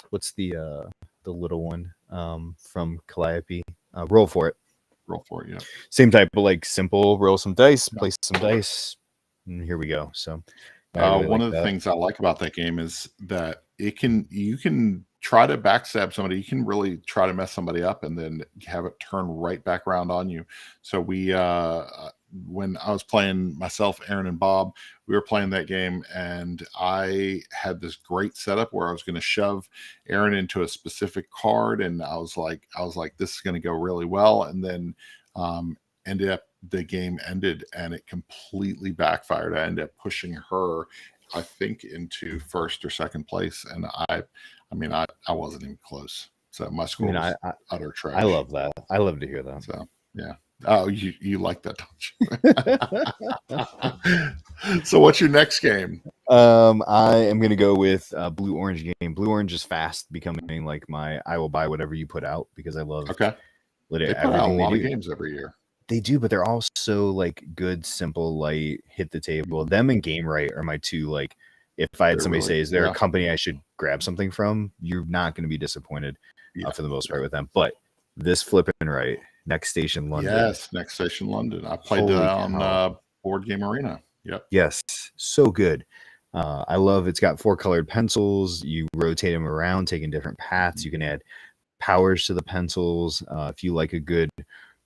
what's the little one from Calliope? Roll for it. Yeah. Same type of like simple. Roll some dice, place some dice, and here we go. So one of the things I like about that game is that you can try to backstab somebody. You can really try to mess somebody up and then have it turn right back around on you. So we when I was playing myself, Aaron and Bob, we were playing that game, and I had this great setup where I was going to shove Aaron into a specific card, and I was like, this is going to go really well, and then the game ended, and it completely backfired. I ended up pushing her, I think, into first or second place, and I wasn't even close. So my score was utter trash. I love that. I love to hear that. So yeah. Oh, you like that, don't you? So what's your next game? I am going to go with Blue Orange game. Blue Orange is fast becoming like I will buy whatever you put out because I love they put out a lot of games every year. They do, but they're all so like good, simple, light, hit the table. Them and Game Right are my two. Like if I had somebody say, is there a company I should grab something from? You're not going to be disappointed for the most part with them. But this Flippin' Right, Next Station London. Yes, Next Station London. I played that on Board Game Arena. Yep. Yes, so good. I love it's got 4 colored pencils. You rotate them around, taking different paths. You can add powers to the pencils. If you like a good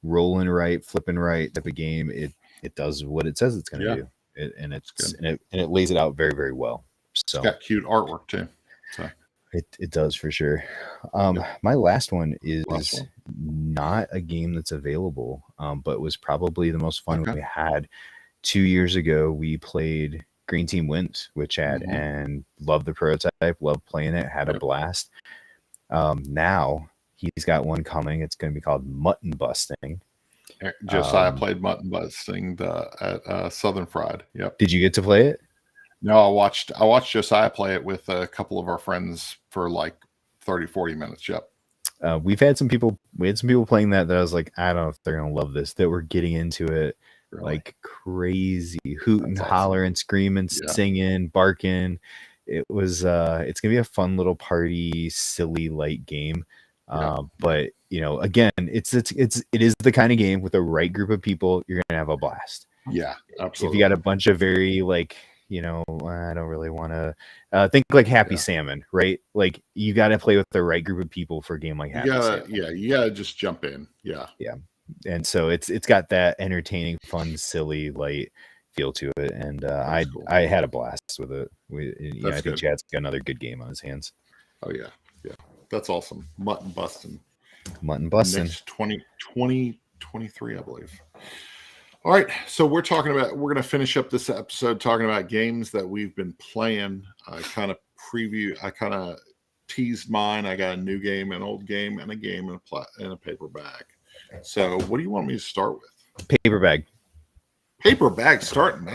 roll and right, flipping right type of game, it does what it says it's going to do. It lays it out very, very well. So it's got cute artwork too. So it does for sure. My last one is not a game that's available, but was probably the most fun we had 2 years ago. We played Green Team Wins with Chad and loved the prototype, loved playing it, had a blast. Now he's got one coming. It's going to be called Mutton Busting. Josiah played Mutton Busting at Southern Fried. Yep. Did you get to play it? No, I watched Josiah play it with a couple of our friends for like 30-40 minutes. Yep. We had some people playing that I was like, I don't know if they're gonna love this, that were getting into it Really? like crazy, hooting, That's awesome. hollering, screaming, Yeah. singing, barking. It was it's gonna be a fun little party, silly light game. Yeah. But you know, again, it is the kind of game with the right group of people, you're gonna have a blast. Yeah, If absolutely. you got a bunch of very like, you know, I don't really want to think like Happy Yeah. Salmon, right? Like you got to play with the right group of people for a game like Happy Salmon. You gotta just jump in. Yeah. And so it's got that entertaining, fun, silly, light feel to it, and That's cool. I had a blast with it. I That's think good. Chad's got another good game on his hands. Oh yeah. Yeah. That's awesome. Mutton busting. Mutton busting. Next 2023, I believe. All right. So we're going to finish up this episode talking about games that we've been playing. I kind of teased mine. I got a new game, an old game, and a game in a paper bag. So what do you want me to start with? Paper bag. Paper bag starting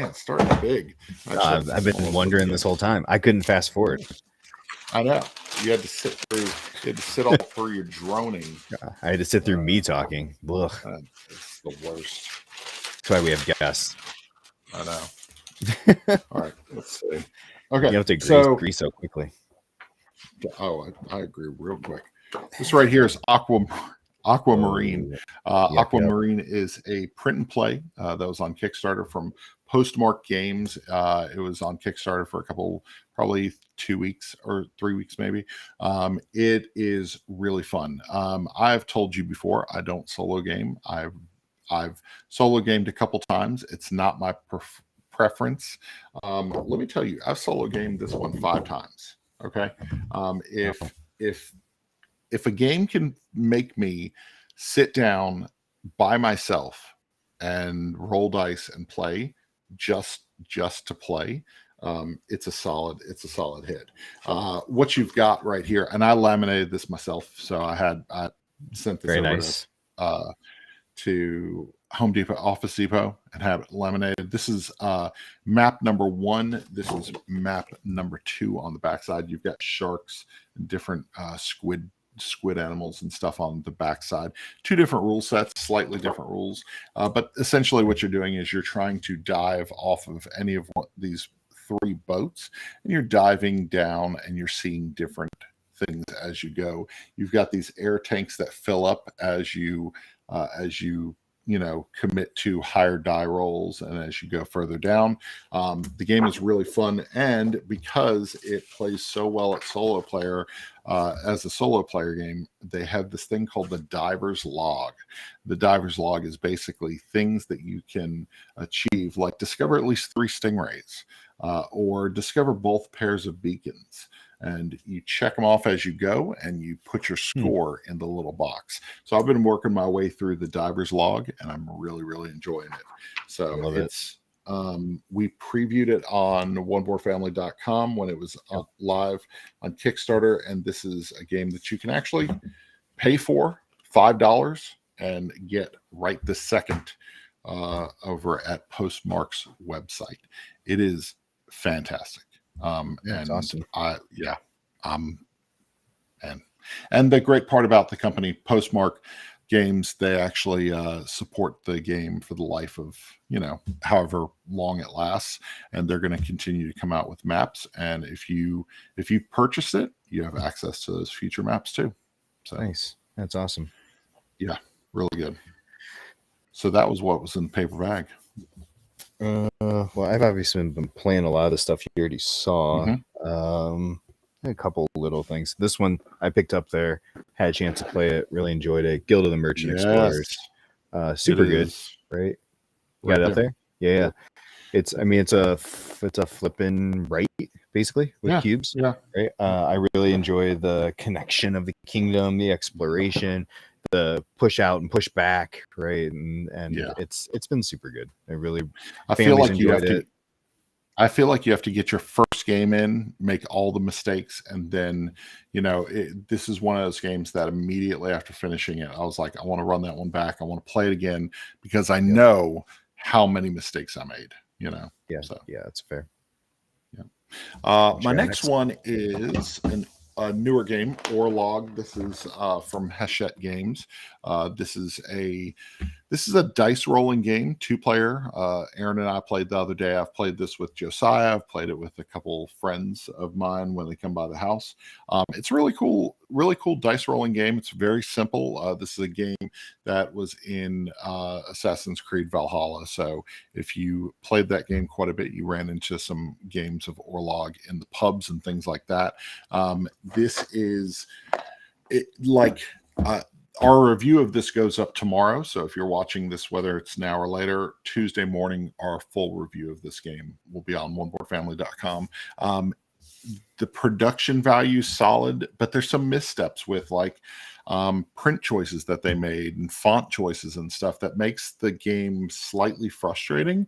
big. I've been wondering this whole time. I couldn't fast forward. I know. You had to sit all through your droning. I had to sit through me talking. Ugh. It's the worst. That's why we have guests. I know. All right. Let's see. Okay. You have to grease so quickly. Oh, I agree real quick. This right here is Aquamarine. Aquamarine is a print and play that was on Kickstarter from Postmark Games. It was on Kickstarter for probably 2 weeks or 3 weeks, maybe. It is really fun. I've told you before, I don't solo game. I've solo gamed a couple times. It's not my preference. Let me tell you, I've solo gamed this one 5 times. Okay. If a game can make me sit down by myself and roll dice and play just to play, it's a solid hit. What you've got right here, and I laminated this myself, so I sent this Very over nice. to Home Depot, Office Depot, and have it laminated. This is map number 1. This is map number 2 on the backside. You've got sharks and different squid animals and stuff on the backside. 2 different rule sets, slightly different rules, but essentially what you're doing is you're trying to dive off of any of these 3 boats, and you're diving down and you're seeing different things as you go. You've got these air tanks that fill up as you commit to higher die rolls, and as you go further down. The game is really fun, and because it plays so well at solo player, as a solo player game, they have this thing called the Diver's Log. The Diver's Log is basically things that you can achieve, like discover at least 3 stingrays, or discover both pairs of beacons. And you check them off as you go, and you put your score in the little box. So I've been working my way through the Diver's Log, and I'm really, really enjoying it. So it's we previewed it on oneboardfamily.com when it was live on Kickstarter, and this is a game that you can actually pay for $5 and get right this second over at Postmark's website. It is fantastic. That's awesome. And the great part about the company Postmark Games, they actually support the game for the life of, however long it lasts, and they're going to continue to come out with maps. And if you purchase it, you have access to those future maps too. So nice. That's awesome. Yeah, really good. So that was what was in the paper bag. Well, I've obviously been playing a lot of the stuff you already saw. Mm-hmm. A couple little things. This one I picked up there, had a chance to play it, really enjoyed it. Guild of the Merchant Explorers. Super good, right? You got it up there? Yeah. It's a flipping right, basically, with cubes. Yeah. Right. I really enjoy the connection of the kingdom, the exploration, the push out and push back, right? And it's been super good. I feel like you have to get your first game in, make all the mistakes, and then this is one of those games that immediately after finishing it, I was like, I want to run that one back. I want to play it again because I know how many mistakes I made. Yeah, that's fair. Yeah. My next one is a newer game, Orlog. This is from Hachette Games. This is a This is a dice rolling game, 2-player. Aaron and I played the other day. I've played this with Josiah. I've played it with a couple friends of mine when they come by the house. It's a really cool dice rolling game. It's very simple. This is a game that was in Assassin's Creed Valhalla. So if you played that game quite a bit, you ran into some games of Orlog in the pubs and things like that. This is our review of this goes up tomorrow. So if you're watching this, whether it's now or later, Tuesday morning, our full review of this game will be on oneboardfamily.com. The production value is solid, but there's some missteps with print choices that they made and font choices and stuff that makes the game slightly frustrating.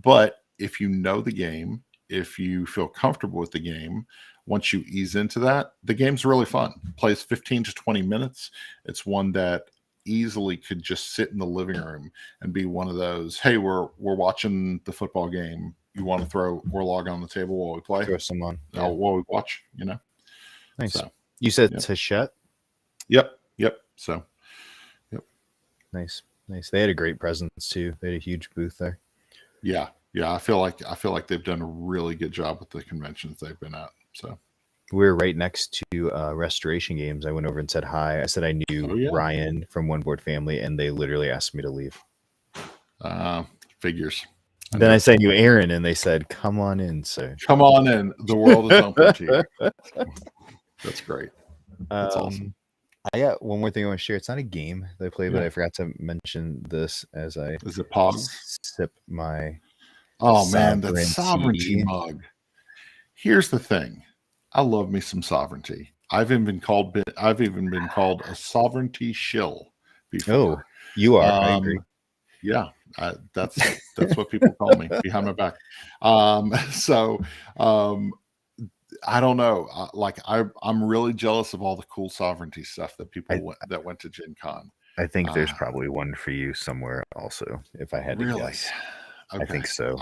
But if you know the game, if you feel comfortable with the game, once you ease into that, the game's really fun. Plays 15 to 20 minutes. It's one that easily could just sit in the living room and be one of those, hey, we're watching the football game. You want to throw Orlog on the table while we play? Throw some on. Yeah. While we watch, Nice. So, You said yep. Hachette? Yep. So, yep. Nice. They had a great presence too. They had a huge booth there. Yeah. I feel like they've done a really good job with the conventions they've been at. So we were right next to Restoration Games. I went over and said hi. I said I knew Ryan from One Board Family, and they literally asked me to leave. Figures. Then I said I knew Aaron, and they said, "Come on in, sir. Come on in. The world is open to you." That's great. That's awesome. I got one more thing I want to share. It's not a game that I play, but I forgot to mention this as I is it Pog? Sip my. Oh man, that sovereignty mug. Here's the thing. I love me some sovereignty. I've even been called a sovereignty shill before. Oh, you are. I agree. Yeah, that's what people call me behind my back. I don't know. I'm really jealous of all the cool sovereignty stuff that people that went to Gen Con. I think there's probably one for you somewhere also, if I had to guess. Okay. I think so.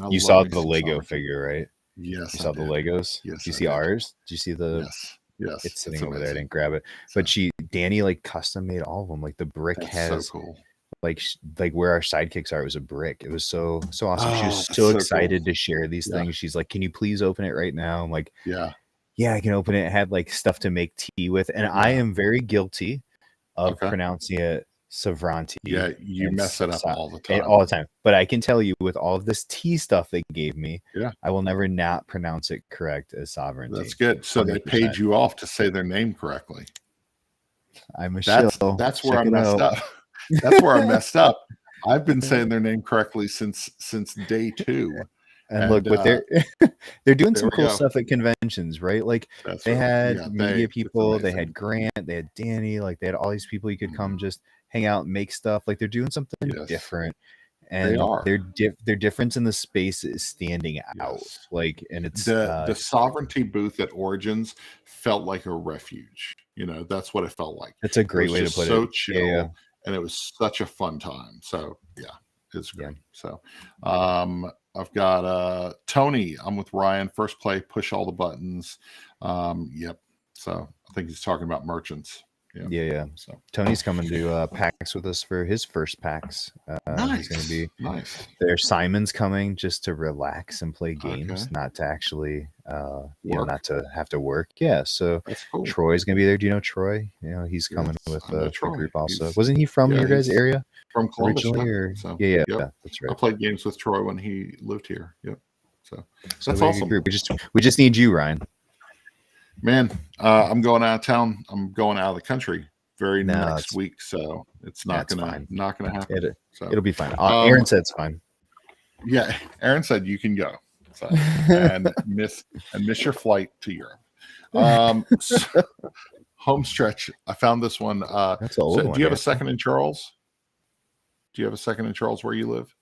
You saw the Lego figure, right? Yes. You saw the Legos? Yes. Did you see ours? Did you see the? Yes. It's sitting over there. I didn't grab it. But Danny custom made all of them. Like the brick has so cool. Like where our sidekicks are, it was a brick. It was so awesome. She was so excited to share these things. She's like, "Can you please open it right now?" I'm like, "Yeah, I can open it." It had stuff to make tea with, and I am very guilty of pronouncing it sovereignty. Yeah, you mess it up all the time. But I can tell you, with all of this tea stuff they gave me, I will never not pronounce it correct as sovereignty. That's good. So 100%. They paid you off to say their name correctly. I'm a shill. That's where I messed up. That's where I messed up. I've been saying their name correctly since day 2. And look, but they're doing some cool stuff at conventions, right? Like they had media people, they had Grant, they had Danny, they had all these people you could come just hang out and make stuff. Like they're doing something different, and their difference in the space is standing out. And it's the sovereignty booth at Origins felt like a refuge. That's what it felt like. It's a great way to put it. So chill. And it was such a fun time. So it's great. So I've got Tony. I'm with Ryan. First play, push all the buttons. Yep. So I think he's talking about merchants. Yeah. So Tony's coming to PAX with us for his first PAX. Nice. He's going to be nice. There. Simon's coming just to relax and play games, not to actually, not to have to work. Yeah. So cool. Troy's going to be there. Do you know Troy? He's coming with the group also. Wasn't he from your guys' area? From Columbus, originally? Yeah, that's right. I played games with Troy when he lived here. Yep. So that's awesome. We just need you, Ryan. Man, I'm going out of town. I'm going out of the country next week, so it's not gonna happen. It'll be fine. Aaron said it's fine. Yeah, Aaron said you can go, and miss your flight to Europe. Home stretch. I found this one. That's an old one. Do you have a second in Charles? Do you have a second in Charles where you live?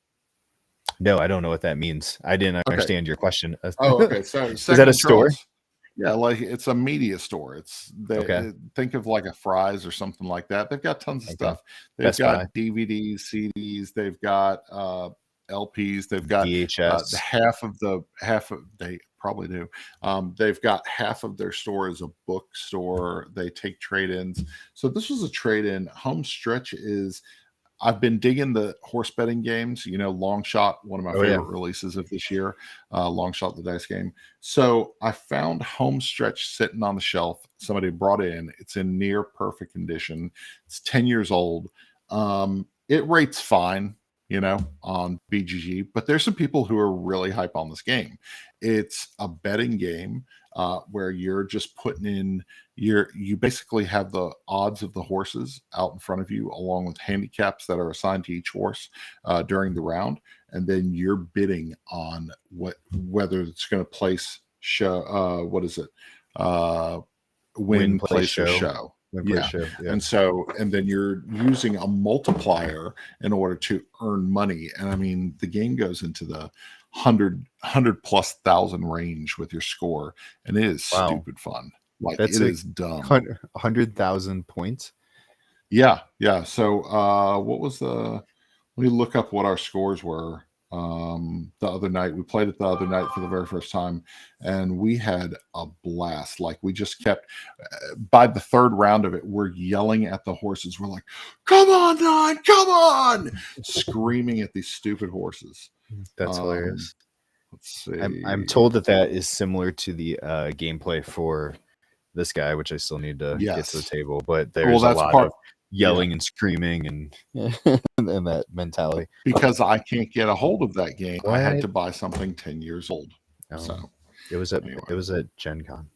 No, I don't know what that means. I didn't understand your question. Oh, okay. So is that a store? Yeah, it's a media store. Think of like a Fry's or something like that. They've got tons of stuff. They've got DVDs, CDs. They've got LPs. They've got VHS. They probably do. They've got half of their store is a bookstore. They take trade-ins. So this was a trade-in. Home stretch is I've been digging the horse betting games. Long shot, one of my Oh, yeah. favorite releases of this year. Long shot, the dice game. So I found Homestretch sitting on the shelf. Somebody brought it in. It's in near perfect condition. It's 10 years old. It rates fine, on BGG, but there's some people who are really hype on this game. It's a betting game where you're just putting in you basically have the odds of the horses out in front of you, along with handicaps that are assigned to each horse during the round, and then you're bidding on whether it's going to place show. What is it? Win, place, or show. Yeah. And then you're using a multiplier in order to earn money. And I mean, the game goes into the 100 plus thousand range with your score, and it is stupid fun. Like, it is dumb. 100,000 points. Yeah. So what was let me look up what our scores were. The other night, we played it the other night for the very first time, and we had a blast. Like, we just kept by the third round of it, we're yelling at the horses. We're like, come on, Don, come on, screaming at these stupid horses. That's hilarious. Let's see. I'm told that is similar to the gameplay for this guy, which I still need to get to the table, but there's a lot of yelling and screaming and and that mentality. Because I can't get a hold of that game. I had to buy something 10 years old. So it was at Gen Con.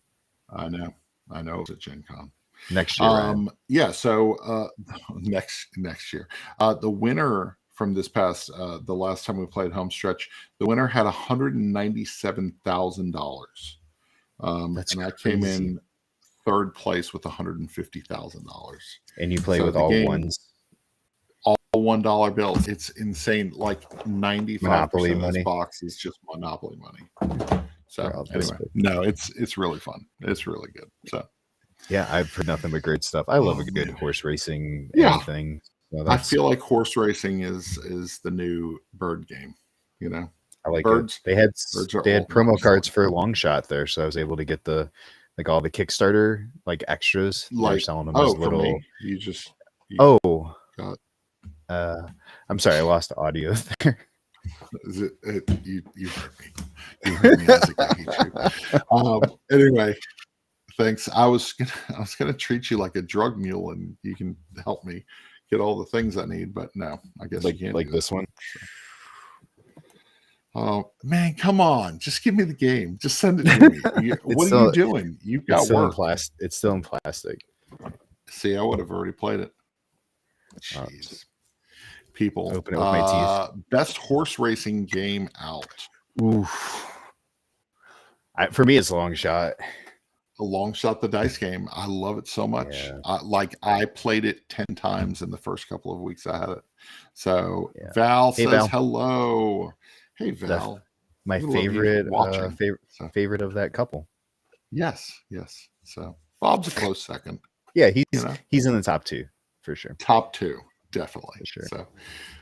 I know it was at Gen Con. Next year. So next year. The winner from this past the last time we played Homestretch, the winner had $197,000. And I came in third place with $150,000. And you play with all ones. All $1 bills. It's insane. Like 95% of this box is just Monopoly money. So anyway, no, it's really fun. It's really good. So yeah, I've heard nothing but great stuff. I love a good horse racing anything. So I feel like horse racing is the new bird game. I like birds. They had promo cards for Long Shot there, so I was able to get all the Kickstarter extras. They're selling them as little. I'm sorry, I lost the audio there. You heard me. You heard me. I hate you. Anyway, thanks. I was gonna treat you like a drug mule, and you can help me get all the things I need, but no, I guess you can't. Like this one. Oh man, come on! Just give me the game. Just send it to me. What are you doing? You've got work. It's still in plastic. See, I would have already played it. Jeez. People, open it with my teeth. Best horse racing game out. Oof. For me, it's Long Shot. A Long Shot, the dice game. I love it so much. Yeah. I played it 10 times in the first couple of weeks I had it. So Val says hello. Hey Val. My favorite favorite of that couple. Yes. So Bob's a close second. Yeah, he's in the top 2 for sure. Top 2. Definitely. For sure. So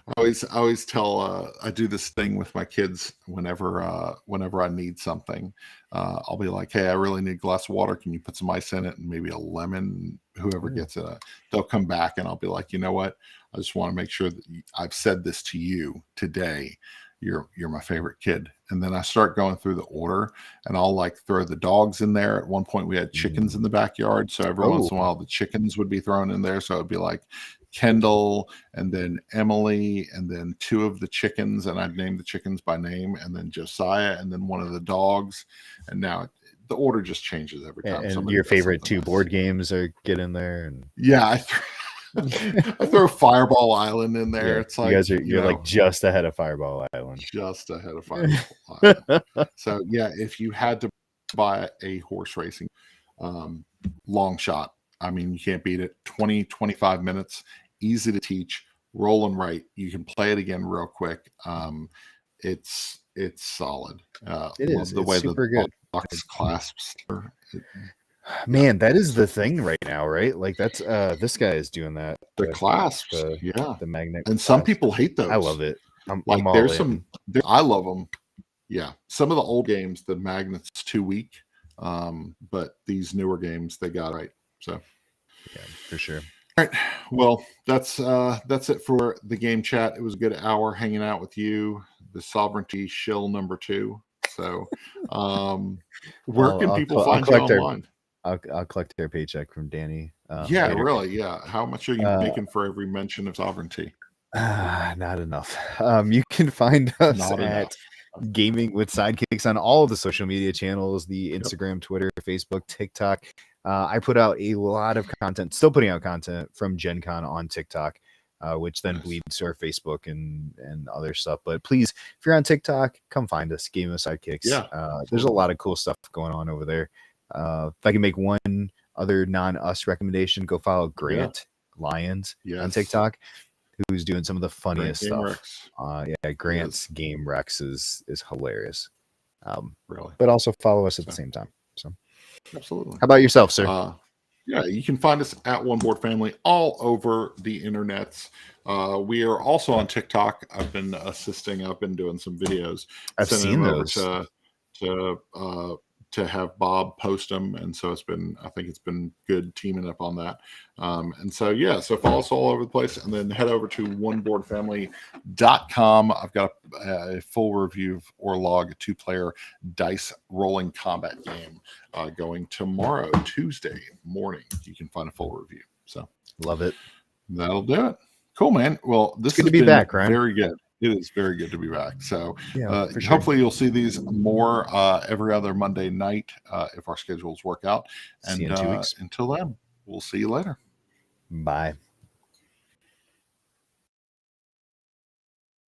I always tell I do this thing with my kids whenever I need something. I'll be like, hey, I really need a glass of water. Can you put some ice in it and maybe a lemon? Whoever gets it, they'll come back and I'll be like, you know what? I just want to make sure that I've said this to you today. You're my favorite kid. And then I start going through the order, and I'll throw the dogs in there. At one point we had chickens in the backyard, so every once in a while the chickens would be thrown in there. So it'd be like Kendall and then Emily and then 2 of the chickens, and I'd name the chickens by name, and then Josiah and then one of the dogs. And now the order just changes every time. And your favorite 2 board games get in there. And I throw Fireball Island in there. It's like you're just ahead of Fireball Island. Just ahead of Fireball Island. So if you had to buy a horse racing Long Shot, I mean, you can't beat it. 20-25 minutes, easy to teach, roll and write. You can play it again real quick. It's solid. It is the way super good. Box clasps. Man, that is the thing right now, right? That's this guy is doing that. The clasps, the magnet. And some people hate those. I love it. I'm there's some. I love them. Yeah, some of the old games, the magnet's too weak. But these newer games, they got right. So, yeah, for sure. right. Well, that's it for the game chat. It was a good hour hanging out with you, the Sovereignty shill number 2. So, where can people find you online? I'll collect their paycheck from Danny. Yeah, later. really. Yeah. How much are you making for every mention of Sovereignty? Not enough. You can find us Not at enough. Gaming with Sidekicks on all of the social media channels, the Instagram, Twitter, Facebook, TikTok. I put out a lot of content, still putting out content from Gen Con on TikTok, which then Nice. bleeds to our Facebook and other stuff. But please, if you're on TikTok, come find us, Gaming with Sidekicks. Yeah, there's a lot of cool stuff going on over there. If I can make one other non-us recommendation, go follow Grant Lyons on Yes. TikTok, who's doing some of the funniest Game stuff. Rex. Grant's Game Rex is hilarious. Really. But also follow us at the same time. So, Absolutely. how about yourself, sir? Yeah, you can find us at One Board Family all over the internets. We are also on TikTok. I've been assisting. I've been doing some videos. I've sending seen them over those. to have Bob post them, and so I think it's been good teaming up on that. And so yeah, so follow us all over the place, and then head over to oneboardfamily.com. I've got a full review of Orlog, a 2-player dice rolling combat game, going tomorrow, Tuesday morning. You can find a full review. So Love it. that'll do it. Cool, man. Well, this good has to be been back, Ryan. very good. It is very good to be back. So For sure. hopefully you'll see these more every other Monday night if our schedules work out. And See you in 2 weeks. until then, we'll see you later. Bye.